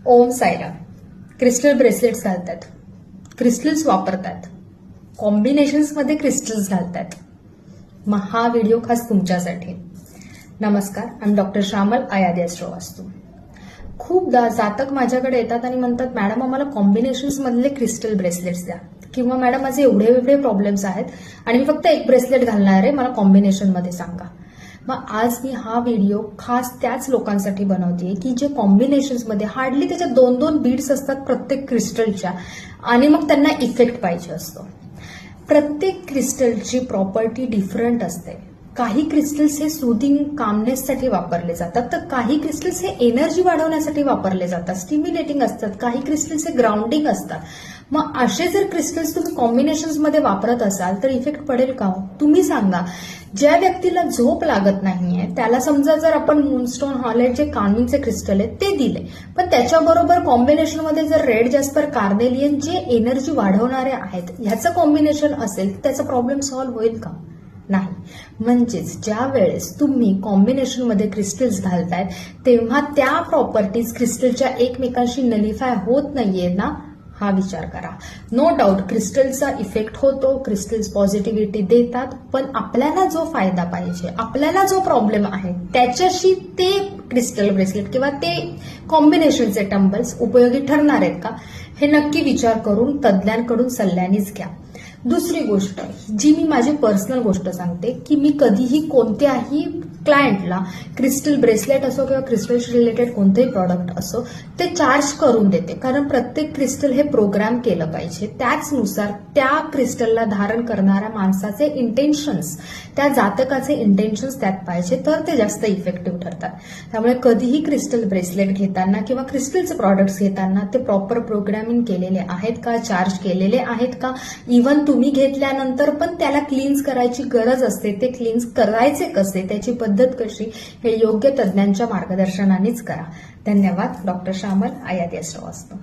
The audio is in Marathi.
ओम साईराम. क्रिस्टल ब्रेसलेट्स घालतात, क्रिस्टल्स वापरतात, कॉम्बिनेशन्समध्ये क्रिस्टल्स घालतात. मग हा व्हिडिओ खास तुमच्यासाठी. नमस्कार, आय एम डॉक्टर श्यामल, आयादी ॲस्ट्रोवास्तू. खूपदा जातक माझ्याकडे येतात आणि म्हणतात, मॅडम आम्हाला कॉम्बिनेशन्स मधले क्रिस्टल ब्रेसलेट्स द्या, किंवा मॅडम माझे एवढे प्रॉब्लेम्स आहेत आणि मी फक्त एक ब्रेसलेट घालणार आहे, मला कॉम्बिनेशन मध्ये सांगा. मग आज मी हा व्हिडिओ खास त्याच लोकांसाठी बनवतेय की जे कॉम्बिनेशन्समध्ये हार्डली त्याच्या 2-2 बीड्स असतात प्रत्येक क्रिस्टलच्या, आणि मग त्यांना इफेक्ट पाहिजे असतो. प्रत्येक क्रिस्टलची प्रॉपर्टी डिफरंट असते. काही क्रिस्टल्स हे सूदिंग कामनेससाठी वापरले जातात, तर काही क्रिस्टल्स हे एनर्जी वाढवण्यासाठी वापरले जातात, स्टिम्युलेटिंग असतात. काही क्रिस्टल्स हे ग्राउंडिंग असतात. मग असे जर क्रिस्टल्स तुम्ही कॉम्बिनेशन्स मध्ये वापरत असाल तर इफेक्ट पडेल का? तुम्ही सांगा. ज्या व्यक्तीला झोप लागत नाहीये त्याला समजा जर आपण मूनस्टोन, हॉलेट जे कामिंगचे क्रिस्टल आहेत ते दिले, पण त्याच्याबरोबर कॉम्बिनेशनमध्ये जर रेड जॅस्पर, कार्नेलियन जे एनर्जी वाढवणारे आहेत ह्याचं कॉम्बिनेशन असेल तर त्याचा प्रॉब्लेम सॉल्व्ह होईल का? नाही. म्हणजेच ज्या वेळेस तुम्ही कॉम्बिनेशनमध्ये क्रिस्टल्स घालताय तेव्हा त्या प्रॉपर्टीज क्रिस्टलच्या एकमेकांशी नलिफाय होत नाहीये ना, हा विचार करा. नो डाऊट क्रिस्टलचा इफेक्ट होतो, क्रिस्टल्स पॉझिटिव्हिटी देतात, पण आपल्याला जो फायदा पाहिजे, आपल्याला जो प्रॉब्लेम आहे त्याच्याशी ते क्रिस्टल ब्रेसलेट किंवा ते कॉम्बिनेशनचे टंबल्स उपयोगी ठरणार आहेत का, हे नक्की विचार करून तज्ज्ञांकडून सल्ल्यानेच घ्या. दुसरी गोष्ट जी मी माझी पर्सनल गोष्ट सांगते की मी कधीही कोणत्याही क्लायंटला क्रिस्टल ब्रेसलेट असो किंवा क्रिस्टलशी रिलेटेड कोणतेही प्रॉडक्ट असो ते चार्ज करून देते, कारण प्रत्येक क्रिस्टल हे प्रोग्राम केलं पाहिजे. त्याचनुसार त्या क्रिस्टलला धारण करणाऱ्या माणसाचे इंटेन्शन्स, त्या जातकाचे इंटेन्शन्स त्यात पाहिजे, तर ते जास्त इफेक्टिव्ह ठरतात. त्यामुळे कधीही क्रिस्टल ब्रेसलेट घेताना किंवा क्रिस्टलचे प्रॉडक्ट्स घेताना ते प्रॉपर प्रोग्रामिंग केलेले आहेत का, चार्ज केलेले आहेत का, इव्हन तुम्ही घेतल्यानंतर पण त्याला क्लीन्स करायची गरज असते, ते क्लीन्स करायचे कसे, त्याची पद्धत कशी, हे योग्य तज्ज्ञांच्या मार्गदर्शनानेच करा. धन्यवाद. डॉक्टर श्यामल, आयादी ॲस्ट्रोवास्तू.